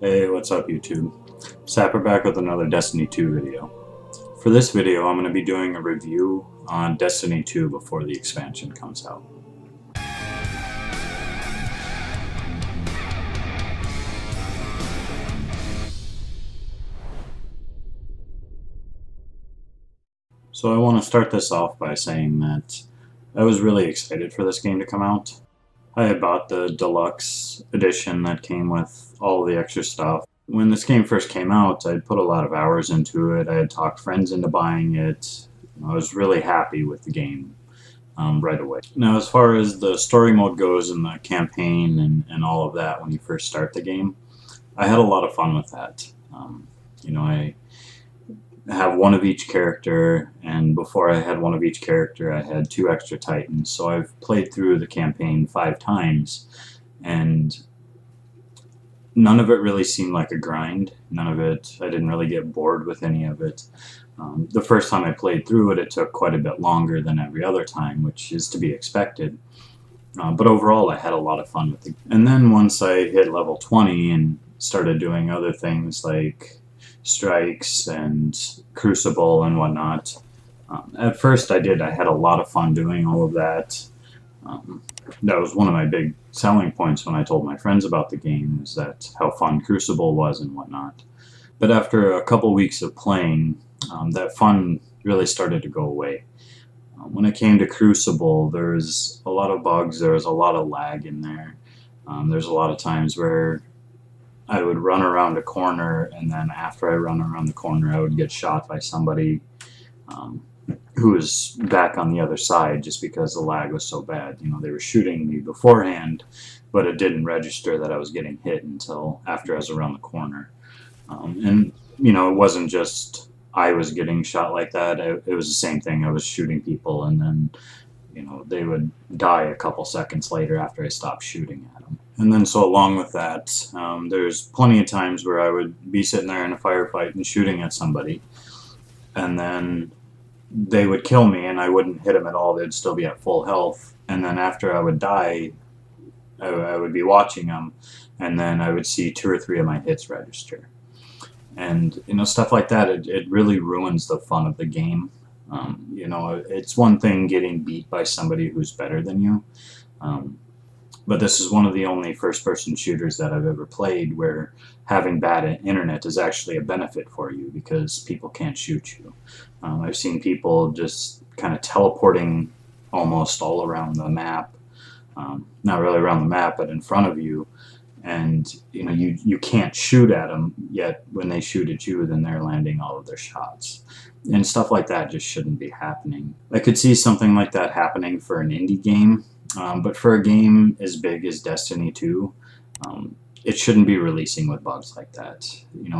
Hey, what's up YouTube? Sapper back with another Destiny 2 video. For this video, I'm going to be doing a review on Destiny 2 before the expansion comes out. So I want to start this off by saying that I was really excited for this game to come out. I had bought the deluxe edition that came with all the extra stuff. When this game first came out, I'd put a lot of hours into it. I had talked friends into buying it. I was really happy with the game right away. Now, as far as the story mode goes and the campaign and all of that when you first start the game, I had a lot of fun with that. I have one of each character, and before I had one of each character, I had 2 extra Titans. So I've played through the campaign 5 times, and none of it really seemed like a grind. None of it, I didn't really get bored with any of it. The first time I played through it, it took quite a bit longer than every other time, which is to be expected. But overall, I had a lot of fun with it. And then once I hit level 20 and started doing other things like strikes and Crucible and whatnot, at first I had a lot of fun doing all of that. That was one of my big selling points when I told my friends about the game, is that how fun Crucible was and whatnot. But after a couple weeks of playing, that fun really started to go away. When it came to Crucible, there's a lot of bugs, there was a lot of lag in there. There's a lot of times where I would run around a corner, and then after I run around the corner, I would get shot by somebody who was back on the other side just because the lag was so bad. They were shooting me beforehand, but it didn't register that I was getting hit until after I was around the corner. It wasn't just I was getting shot like that. It was the same thing. I was shooting people, and then they would die a couple seconds later after I stopped shooting at them. And then so along with that, there's plenty of times where I would be sitting there in a firefight and shooting at somebody, and then they would kill me and I wouldn't hit them at all. They'd still be at full health. And then after I would die, I would be watching them, and then I would see 2 or 3 of my hits register. And stuff like that, it really ruins the fun of the game. It's one thing getting beat by somebody who's better than you, but this is one of the only first-person shooters that I've ever played where having bad internet is actually a benefit for you because people can't shoot you. I've seen people just kind of teleporting almost all around the map, not really around the map, but in front of you, and you can't shoot at them, yet when they shoot at you, then they're landing all of their shots. And stuff like that just shouldn't be happening. I could see something like that happening for an indie game, but for a game as big as Destiny 2, it shouldn't be releasing with bugs like that.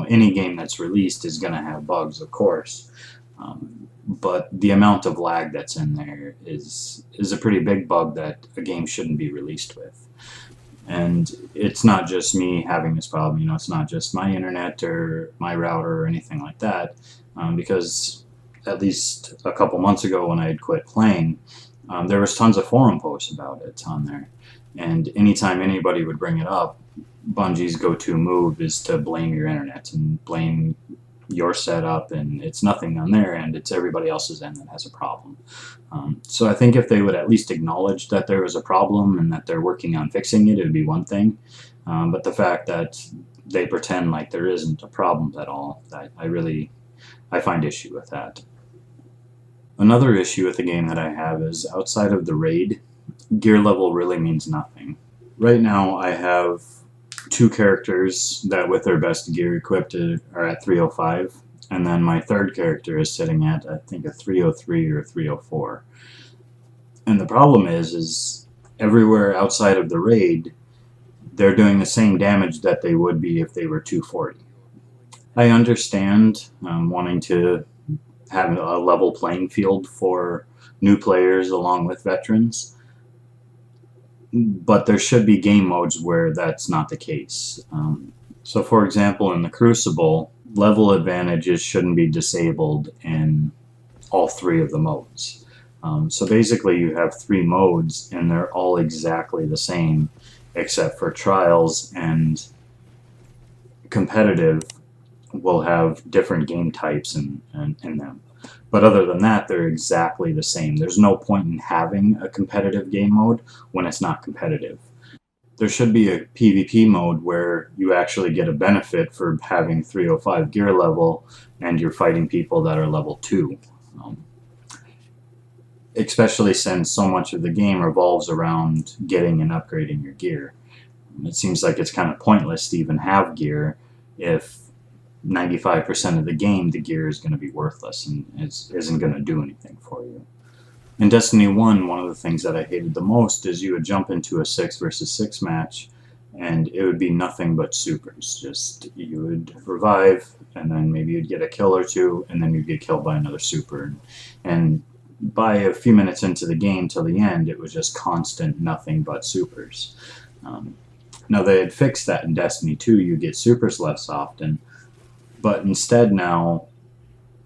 Any game that's released is going to have bugs, of course, but the amount of lag that's in there is a pretty big bug that a game shouldn't be released with. And it's not just me having this problem. It's not just my internet or my router or anything like that, because at least a couple months ago when I had quit playing, there was tons of forum posts about it on there. And anytime anybody would bring it up, Bungie's go-to move is to blame your internet and blame your setup, and it's nothing on their end, it's everybody else's end that has a problem. So I think if they would at least acknowledge that there was a problem and that they're working on fixing it, it would be one thing. But the fact that they pretend like there isn't a problem at all, I find issue with that. Another issue with the game that I have is outside of the raid, gear level really means nothing. Right now I have 2 characters that with their best gear equipped are at 305, and then my third character is sitting at, I think, a 303 or a 304. And the problem is everywhere outside of the raid, they're doing the same damage that they would be if they were 240. I understand wanting to have a level playing field for new players along with veterans, but there should be game modes where that's not the case. So for example, in the Crucible, level advantages shouldn't be disabled in all 3 of the modes. So basically you have 3 modes and they're all exactly the same except for Trials and competitive will have different game types in them. But other than that, they're exactly the same. There's no point in having a competitive game mode when it's not competitive. There should be a PvP mode where you actually get a benefit for having 305 gear level and you're fighting people that are level 2. Especially since so much of the game revolves around getting and upgrading your gear. It seems like it's kind of pointless to even have gear if 95% of the game the gear is going to be worthless and isn't going to do anything for you. In Destiny 1, one of the things that I hated the most is you would jump into a 6 versus 6 match and it would be nothing but supers. Just, you would revive and then maybe you'd get a kill or two and then you'd get killed by another super. And by a few minutes into the game till the end, it was just constant nothing but supers. Now they had fixed that in Destiny 2, you get supers less often, but instead now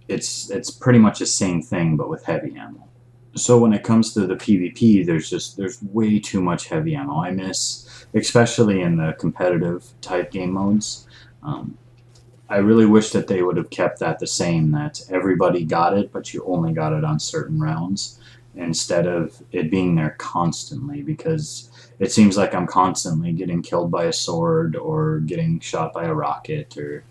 it's pretty much the same thing but with heavy ammo. So when it comes to the PvP, there's way too much heavy ammo. I miss, especially in the competitive type game modes. I really wish that they would have kept that the same, that everybody got it, but you only got it on certain rounds, instead of it being there constantly, because it seems like I'm constantly getting killed by a sword or getting shot by a rocket, or,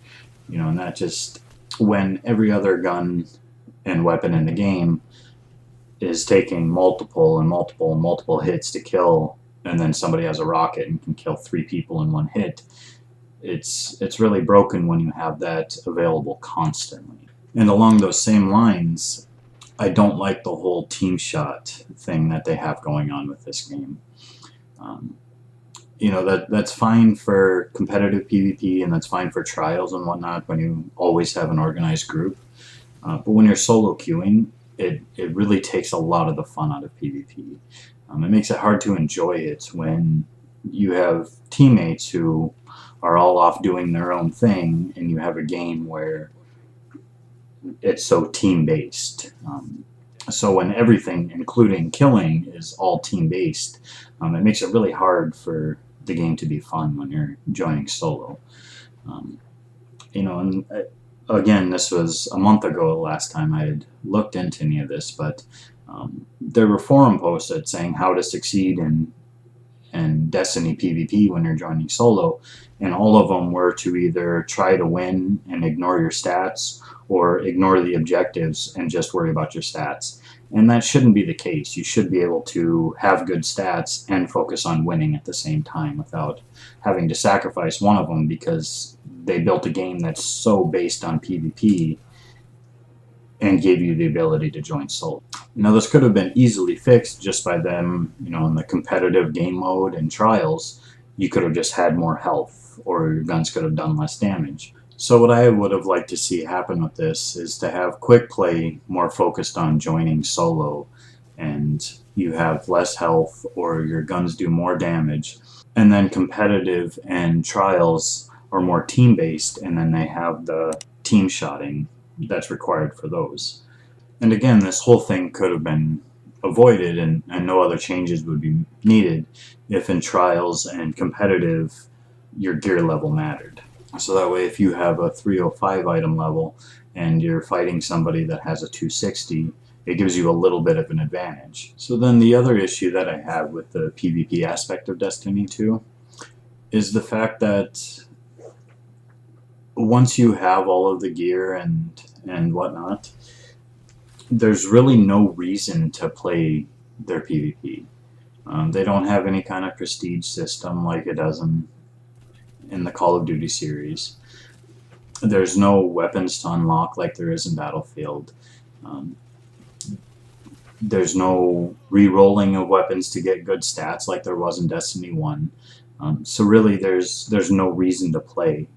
and that just, when every other gun and weapon in the game is taking multiple hits to kill, and then somebody has a rocket and can kill 3 people in 1 hit, it's really broken when you have that available constantly. And along those same lines, I don't like the whole team shot thing that they have going on with this game. That's fine for competitive PvP and that's fine for trials and whatnot when you always have an organized group. But when you're solo queuing, it really takes a lot of the fun out of PvP. It makes it hard to enjoy it when you have teammates who are all off doing their own thing and you have a game where it's so team-based. So when everything, including killing, is all team-based, it makes it really hard for the game to be fun when you're joining solo. And again, this was a month ago the last time I had looked into any of this, but there were forum posts that saying how to succeed in Destiny PvP when you're joining solo, and all of them were to either try to win and ignore your stats, or ignore the objectives and just worry about your stats. And that shouldn't be the case. You should be able to have good stats and focus on winning at the same time without having to sacrifice one of them because they built a game that's so based on PvP and gave you the ability to join solo. Now this could have been easily fixed just by them, in the competitive game mode and trials, you could have just had more health or your guns could have done less damage. So what I would have liked to see happen with this is to have quick play more focused on joining solo and you have less health or your guns do more damage, and then competitive and trials are more team-based and then they have the team shotting that's required for those. And again, this whole thing could have been avoided and no other changes would be needed if in trials and competitive your gear level mattered. So that way if you have a 305 item level and you're fighting somebody that has a 260, it gives you a little bit of an advantage. So then the other issue that I have with the PvP aspect of Destiny 2 is the fact that once you have all of the gear and whatnot, there's really no reason to play their PvP. They don't have any kind of prestige system like it does in the Call of Duty series. There's no weapons to unlock like there is in Battlefield. There's no re-rolling of weapons to get good stats like there was in Destiny 1. So really there's no reason to play.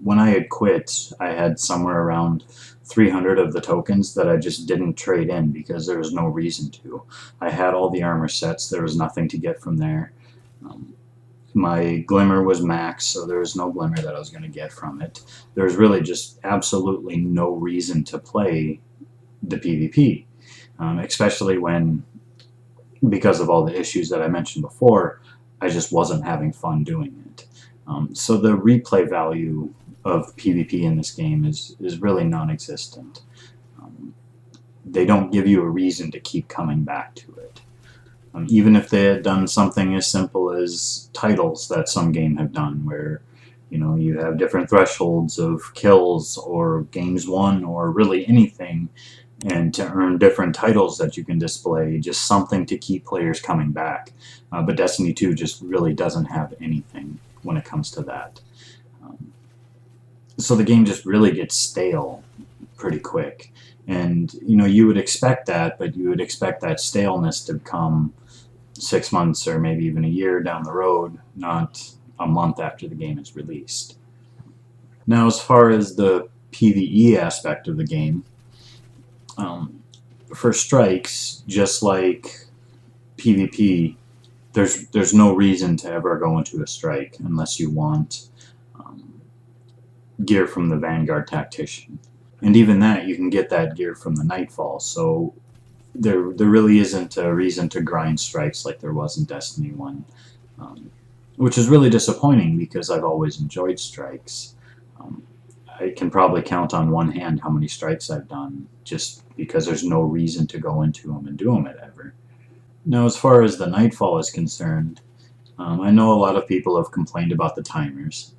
When I had quit, I had somewhere around 300 of the tokens that I just didn't trade in because there was no reason to. I had all the armor sets, there was nothing to get from there. My Glimmer was max, so there was no Glimmer that I was going to get from it. There was really just absolutely no reason to play the PvP, especially when, because of all the issues that I mentioned before, I just wasn't having fun doing it. So the replay value of PvP in this game is really non-existent. They don't give you a reason to keep coming back to it. Even if they had done something as simple as titles that some game have done, where you have different thresholds of kills or games won or really anything, and to earn different titles that you can display, just something to keep players coming back. But Destiny 2 just really doesn't have anything when it comes to that. So the game just really gets stale pretty quick. And you would expect that, but you would expect that staleness to come 6 months or maybe even a year down the road, not a month after the game is released. Now, as far as the PvE aspect of the game, for strikes, just like PvP, there's no reason to ever go into a strike unless you want gear from the Vanguard Tactician. And even that, you can get that gear from the Nightfall, so there really isn't a reason to grind strikes like there was in Destiny 1, which is really disappointing because I've always enjoyed strikes. I can probably count on one hand how many strikes I've done, just because there's no reason to go into them and do them ever. Now, as far as the Nightfall is concerned, I know a lot of people have complained about the timers.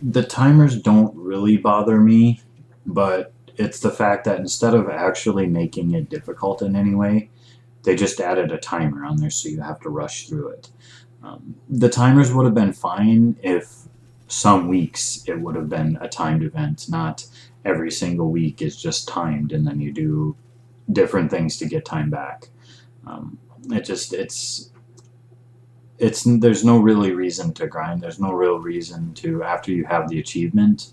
The timers don't really bother me, but it's the fact that instead of actually making it difficult in any way, they just added a timer on there so you have to rush through it. The timers would have been fine if some weeks it would have been a timed event, not every single week is just timed and then you do different things to get time back. There's no really reason to grind. There's no real reason to, after you have the achievement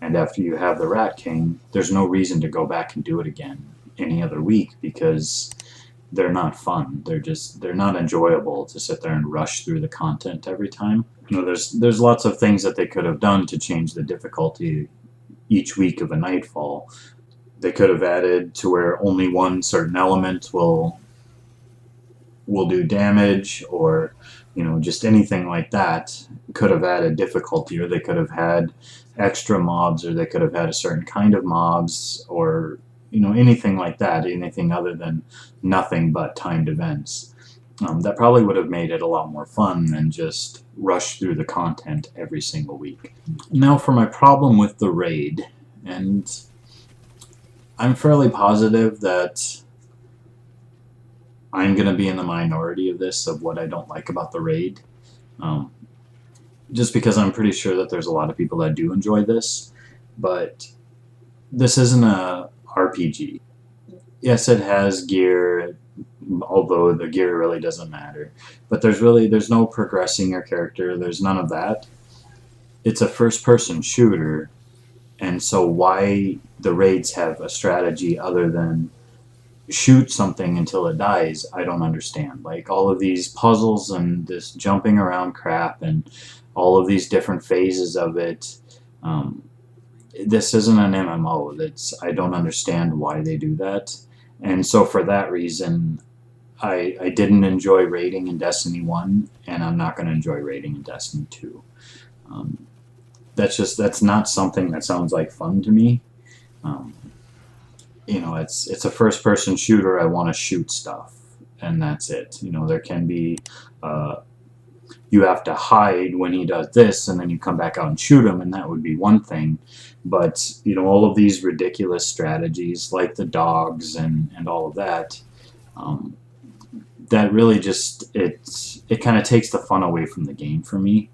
and after you have the Rat King, there's no reason to go back and do it again any other week, because they're not fun. They're not enjoyable to sit there and rush through the content every time. There's lots of things that they could have done to change the difficulty each week of a Nightfall. They could have added to where only one certain element will do damage, or just anything like that. Could have added difficulty, or they could have had extra mobs, or they could have had a certain kind of mobs, or anything like that, anything other than nothing but timed events. That probably would have made it a lot more fun than just rush through the content every single week. Now for my problem with the raid, and I'm fairly positive that I'm going to be in the minority of this, of what I don't like about the raid. Just because I'm pretty sure that there's a lot of people that do enjoy this, but this isn't a RPG. Yes, it has gear, although the gear really doesn't matter. But there's no progressing your character, there's none of that. It's a first-person shooter, and so why the raids have a strategy other than shoot something until it dies, I don't understand. Like, all of these puzzles and this jumping around crap and all of these different phases of it, this isn't an MMO. I don't understand why they do that. And so for that reason, I didn't enjoy raiding in Destiny 1, and I'm not going to enjoy raiding in Destiny 2. That's not something that sounds like fun to me. It's a first-person shooter. I want to shoot stuff, and that's it. There can be you have to hide when he does this, and then you come back out and shoot him, and that would be one thing. But all of these ridiculous strategies, like the dogs and all of that, that really just it kind of takes the fun away from the game for me.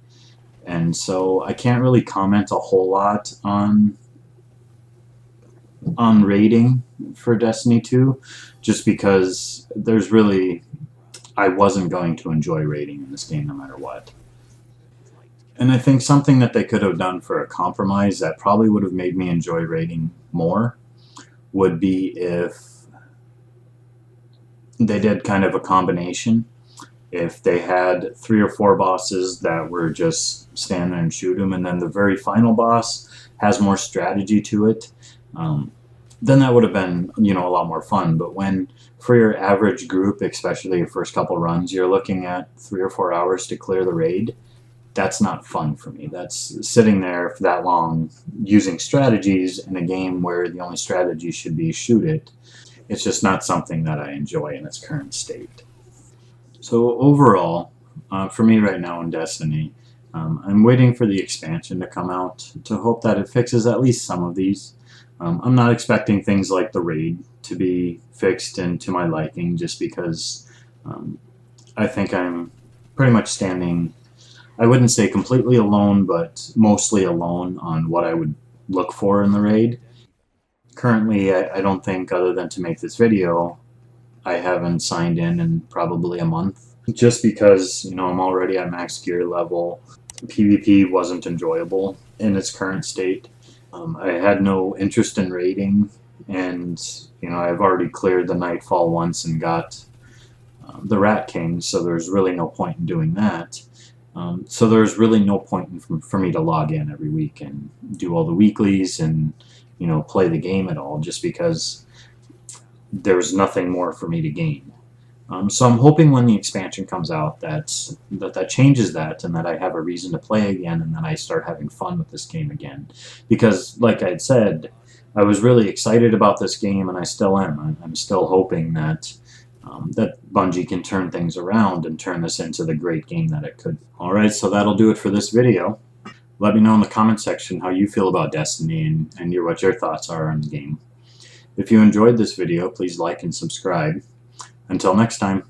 And so I can't really comment a whole lot on raiding for Destiny 2, just because I wasn't going to enjoy raiding in this game no matter what. And I think something that they could have done for a compromise that probably would have made me enjoy raiding more would be if they did kind of a combination. If they had 3 or 4 bosses that were just stand there and shoot them, and then the very final boss has more strategy to it, then that would have been a lot more fun. But when, for your average group, especially your first couple runs, you're looking at 3 or 4 hours to clear the raid, that's not fun for me. That's sitting there for that long using strategies in a game where the only strategy should be shoot it. It's just not something that I enjoy in its current state. So overall, for me right now in Destiny, I'm waiting for the expansion to come out to hope that it fixes at least some of these. I'm not expecting things like the raid to be fixed and to my liking, just because I think I'm pretty much standing, I wouldn't say completely alone, but mostly alone on what I would look for in the raid. Currently, I don't think, other than to make this video, I haven't signed in probably a month. Just because, I'm already at max gear level. PvP wasn't enjoyable in its current state. I had no interest in raiding, and, I've already cleared the Nightfall once and got the Rat King, so there's really no point in doing that. So there's really no point for me to log in every week and do all the weeklies and, play the game at all, just because there's nothing more for me to gain. So I'm hoping when the expansion comes out that changes that, and that I have a reason to play again, and that I start having fun with this game again. Because, like I had said, I was really excited about this game, and I still am. I'm still hoping that that Bungie can turn things around and turn this into the great game that it could. Alright, so that'll do it for this video. Let me know in the comment section how you feel about Destiny and what your thoughts are on the game. If you enjoyed this video, please like and subscribe. Until next time.